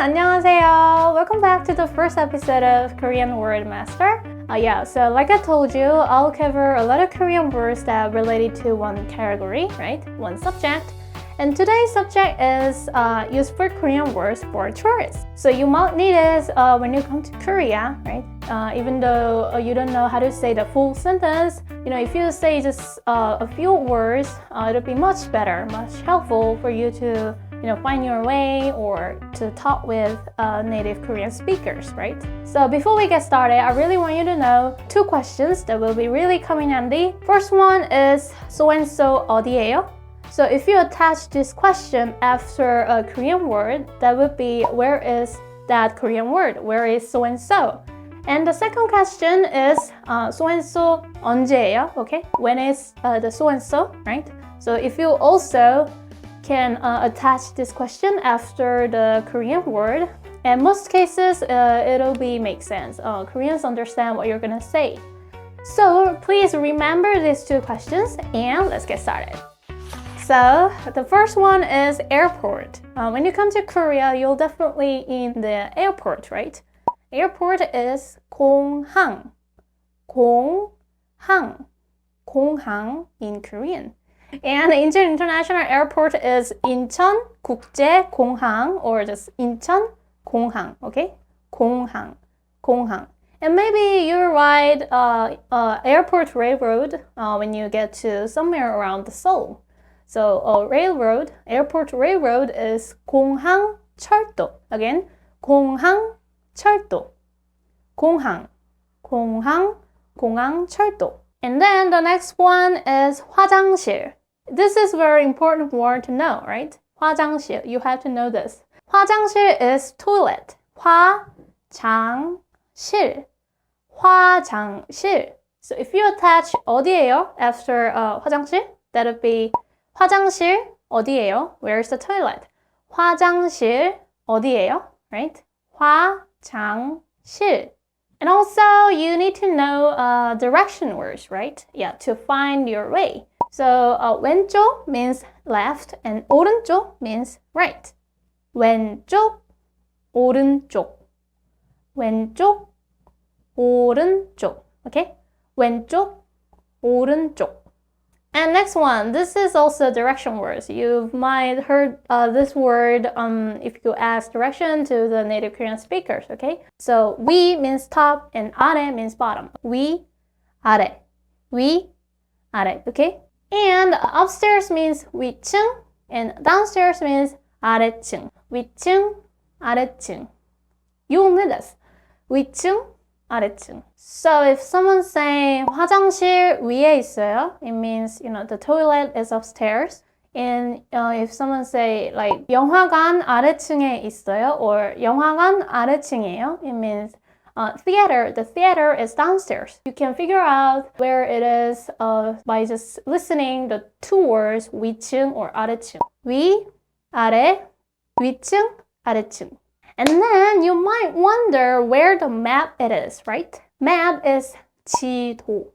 안녕하세요. Welcome back to the first episode of Korean Word Master. So like I told you, I'll cover a lot of Korean words that are related to one category, right? One subject. And today's subject is useful Korean words for tourists. So you might need it when you come to Korea, right? Even though you don't know how to say the full sentence, if you say just a few words, it'll be much better, much helpful for you to find your way or to talk with native Korean speakers, right? So before we get started, I really want you to know two questions that will be really coming handy. First one is so-and-so 어디예요? So if you attach this question after a Korean word, that would be where is that Korean word? Where is so-and-so? And the second question is so-and-so 언제예요? Okay, when is the so-and-so, right? So if you also can attach this question after the Korean word, in most cases it'll make sense. Koreans understand what you're gonna say. So please remember these two questions and let's get started. So the first one is airport. When you come to Korea, you'll definitely in the airport, right? Airport is 공항. 공항. 공항 in Korean. And Incheon International Airport is Incheon 국제공항 or just Incheon 공항, okay? 공항. 공항. And maybe you ride airport railroad when you get to somewhere around Seoul. So airport railroad is 공항철도. Again, 공항철도. 공항, 공항철도. And then the next one is 화장실. This is very important word to know, right? 화장실, you have to know this. 화장실 is toilet. 화장실. 화장실. So if you attach 어디예요 after 화장실, that would be 화장실 어디예요? Where is the toilet? 화장실 어디예요? Right? 화장실. And also you need to know direction words, right? Yeah, to find your way. So 왼쪽 means left and 오른쪽 means right. 왼쪽, 오른쪽. 왼쪽, 오른쪽. Okay? 왼쪽, 오른쪽. And next one, this is also direction words. You might heard this word if you ask direction to the native Korean speakers, okay? So 위 means top and 아래 means bottom. 위, 아래. 위, 아래, okay? And upstairs means 위층 and downstairs means 아래층. 위층, 아래층. You will need this. 위층, 아래층. So if someone say 화장실 위에 있어요, it means the toilet is upstairs. And if someone say like 영화관 아래층에 있어요 or 영화관 아래층이에요, it means theater. The theater is downstairs. You can figure out where it is by just listening the two words 위층 or 아래층. 위, 아래, 위층, 아래층. And then you might wonder where the map it is, right? Map is 지도.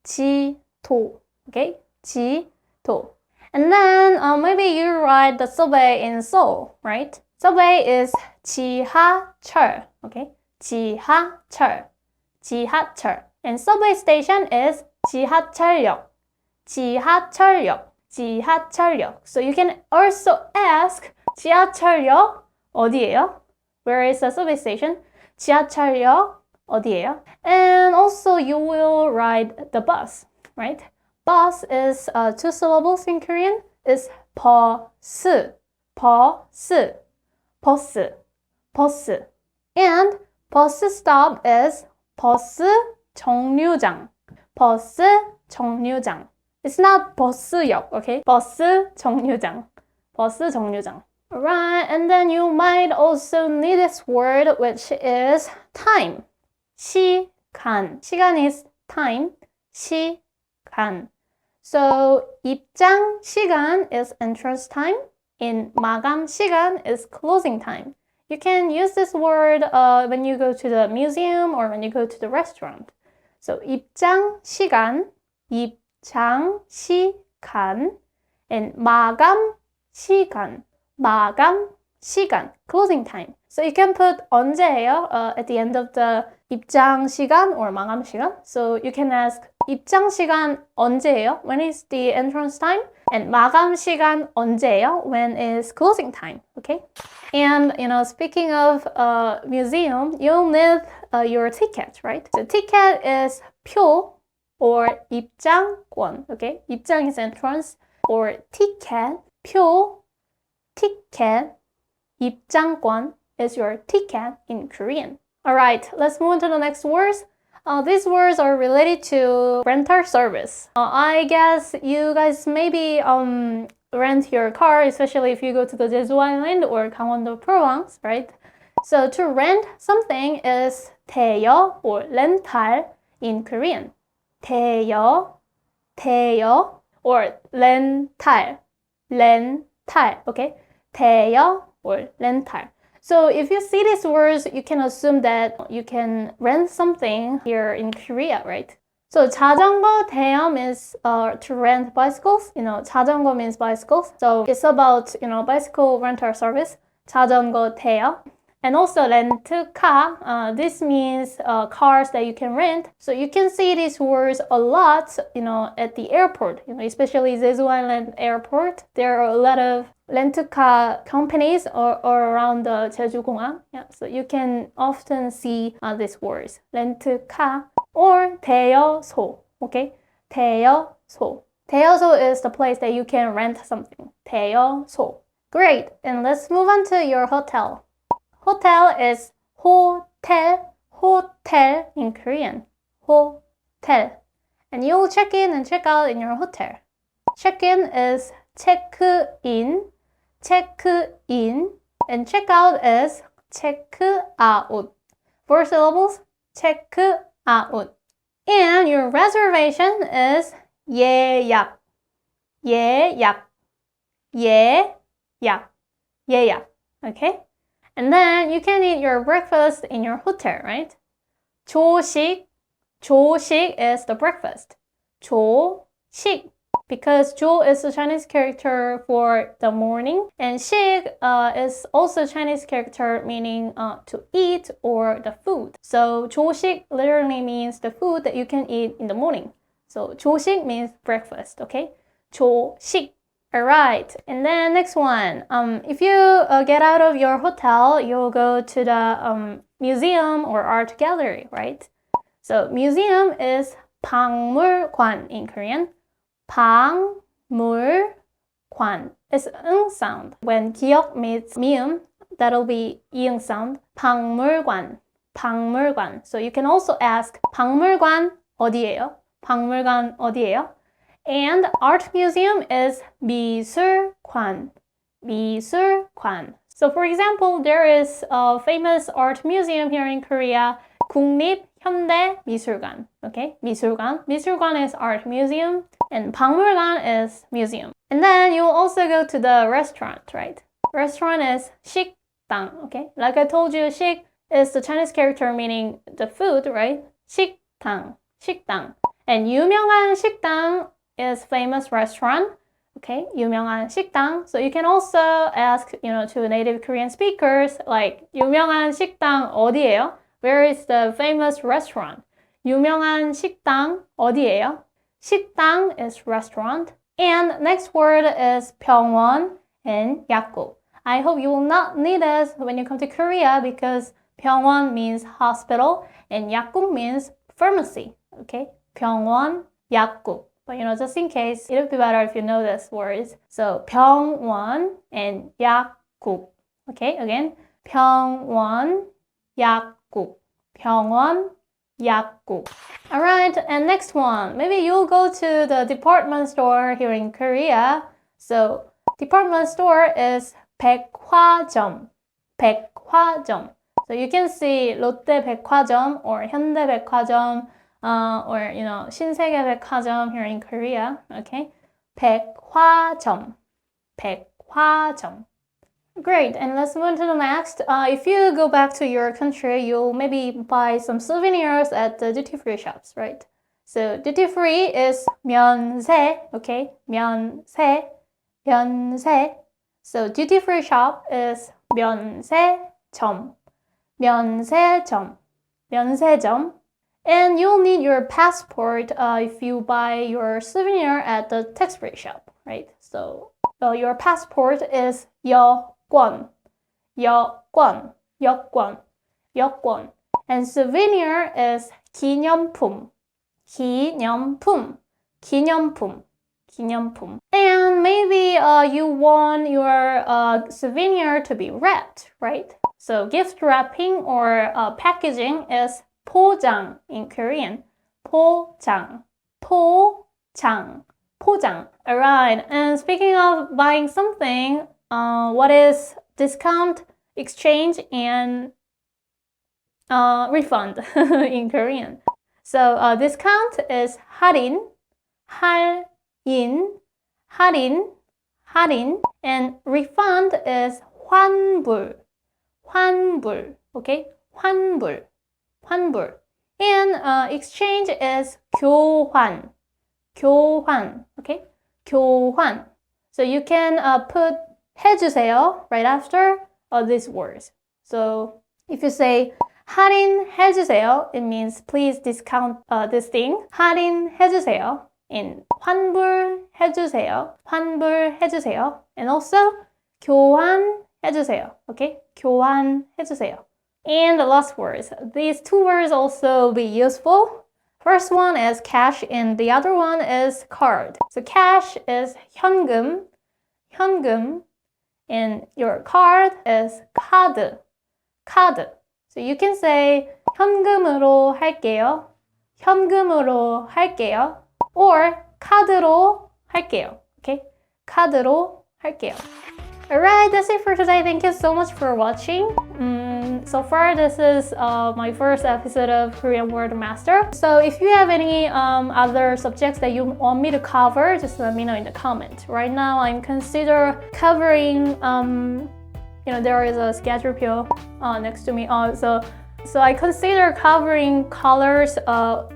지도. Okay? 지도. And then maybe you ride the subway in Seoul, right? Subway is 지하철. Okay? 지하철. 지하철. And subway station is 지하철역. 지하철역. 지하철역. So you can also ask 지하철역 어디예요? Where is the subway station? 지하철역 어디예요? And also you will ride the bus, right? Bus is two syllables in Korean. It's 버스, 버스, 버스, 버스. And bus stop is 버스 정류장, 버스 정류장. It's not 버스역, okay? 버스 정류장, 버스 정류장. Alright, and then you might also need this word which is time. 시간. 시간 is time. 시간. So 입장 시간 is entrance time and 마감 시간 is closing time. You can use this word when you go to the museum or when you go to the restaurant. So 입장 시간, 입장 시간, and 마감 시간, 마감 시간, closing time. So you can put 언제예요 at the end of the 입장 시간 or 마감 시간. So you can ask 입장 시간 언제예요? When is the entrance time? And 마감 시간 언제예요? When is closing time? Okay. And speaking of museum, you'll need your ticket, right? The ticket is 표 or 입장권. Okay. 입장 is entrance or ticket. 표, ticket. 입장권 is your ticket in Korean. Alright, let's move on to the next words. These words are related to rental service. I guess you guys maybe rent your car, especially if you go to the Jeju Island or Gangwon-do Province, right? So to rent something is 대여 or rental in Korean. 대여 or rental, okay? 대여 or rental. So if you see these words, you can assume that you can rent something here in Korea, right? So 자전거 대여 means to rent bicycles. 자전거 means bicycles. So it's about, bicycle rental service. 자전거 대여. And also 렌트카. This means cars that you can rent. So you can see these words a lot, at the airport. Especially Jeju Island Airport. There are a lot of rent-a-car companies or around the Jeju-공항. Yeah, so you can often see these words. rent-a-car or 대여소. Okay? 대여소. 대여소 is the place that you can rent something. 대여소. Great. And let's move on to your hotel. Hotel is hotel. Hotel in Korean. Hotel. And you'll check in and check out in your hotel. Check-in is check-in. Check-in and check-out is check-out. 4 syllables, check-out. And your reservation is 예약. Okay? And then you can eat your breakfast in your hotel, right? 조식 is the breakfast. 조식. Because 조 is a Chinese character for the morning, and 식 is also a Chinese character meaning to eat or the food. So 조식 literally means the food that you can eat in the morning. So 조식 means breakfast, okay? 조식. Alright, and then next one. If you get out of your hotel, you'll go to the museum or art gallery, right? So museum is 박물관 in Korean. 박물관. It's 응 sound. When 기억 meets 미음, that'll be 이응 sound. 박물관. So you can also ask 박물관 어디예요? 박물관 어디예요? And art museum is 미술관. So for example, there is a famous art museum here in Korea, 국립현대미술관. Okay, 미술관 is art museum, and 박물관 is museum. And then you will also go to the restaurant, right? Restaurant is 식당. Okay, like I told you, 식 is the Chinese character meaning the food, right? 식당. And 유명한 식당 is famous restaurant. Okay, 유명한 식당. So you can also ask, to native Korean speakers, like 유명한 식당 어디예요? Where is the famous restaurant? 유명한 식당 어디예요? 식당 is restaurant. And next word is 병원 and 약국. I hope you will not need this when you come to Korea because 병원 means hospital and 약국 means pharmacy. Okay, 병원, 약국. But just in case, it would be better if you know these words. So 병원 and 약국. Okay, again, 병원, 약국. 병원, 약국. Alright, and next one. Maybe you'll go to the department store here in Korea. So department store is 백화점. So you can see 롯데백화점 or 현대백화점 or 신세계백화점 here in Korea. Okay, 백화점. Great, and let's move on to the next. If you go back to your country, you'll maybe buy some souvenirs at the duty-free shops, right? So duty-free is 면세, okay? 면세. So duty-free shop is 면세점, 면세점, 면세점. And you'll need your passport if you buy your souvenir at the tax-free shop, right? So your passport is 여권, 여권, 여권, 여권. And souvenir is 기념품, 기념품, 기념품, 기념품. And maybe you want your souvenir to be wrapped, right? So gift wrapping or packaging is 포장 in Korean. 포장, 포장, 포장. Alright, and speaking of buying something, what is discount, exchange, and refund in Korean? So discount is 할인, 할인, 할인, 할인, and refund is 환불, 환불. Okay, 환불, 환불. And exchange is 교환, 교환. Okay, 교환. So you can put 해주세요 right after these words. So if you say 할인해주세요, it means please discount this thing. 할인해주세요. And 환불해주세요. 환불해주세요. And also 교환해주세요. Okay? 교환해주세요. And the last words. These two words also be useful. First one is cash and the other one is card. So cash is 현금, 현금. And your card is 카드, 카드. So you can say 현금으로 할게요, 현금으로 할게요, or 카드로 할게요. Okay? 카드로 할게요. Alright, that's it for today. Thank you so much for watching. So far, this is my first episode of Korean Word Master. So if you have any other subjects that you want me to cover, just let me know in the comment. Right now, I'm consider covering, there is a schedule next to me. So I consider covering colors,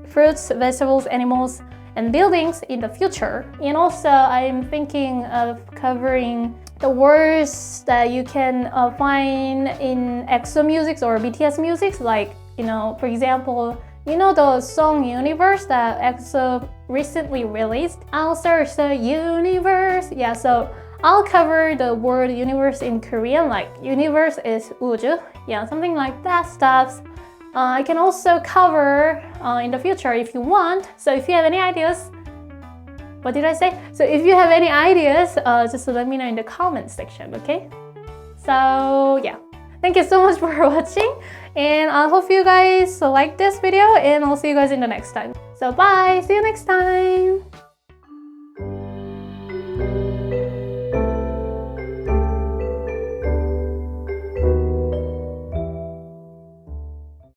fruits, vegetables, animals, and buildings in the future. And also, I'm thinking of covering the words that you can find in EXO music or BTS music, like, for example, the song Universe that EXO recently released? I'll search the universe. Yeah, so I'll cover the word universe in Korean, like universe is 우주. Yeah, something like that stuff. I can also cover in the future if you want. So if you have any ideas, what did I say? So if you have any ideas, just let me know in the comment section, okay? So yeah, thank you so much for watching, and I hope you guys like this video, and I'll see you guys in the next time. So bye, see you next time.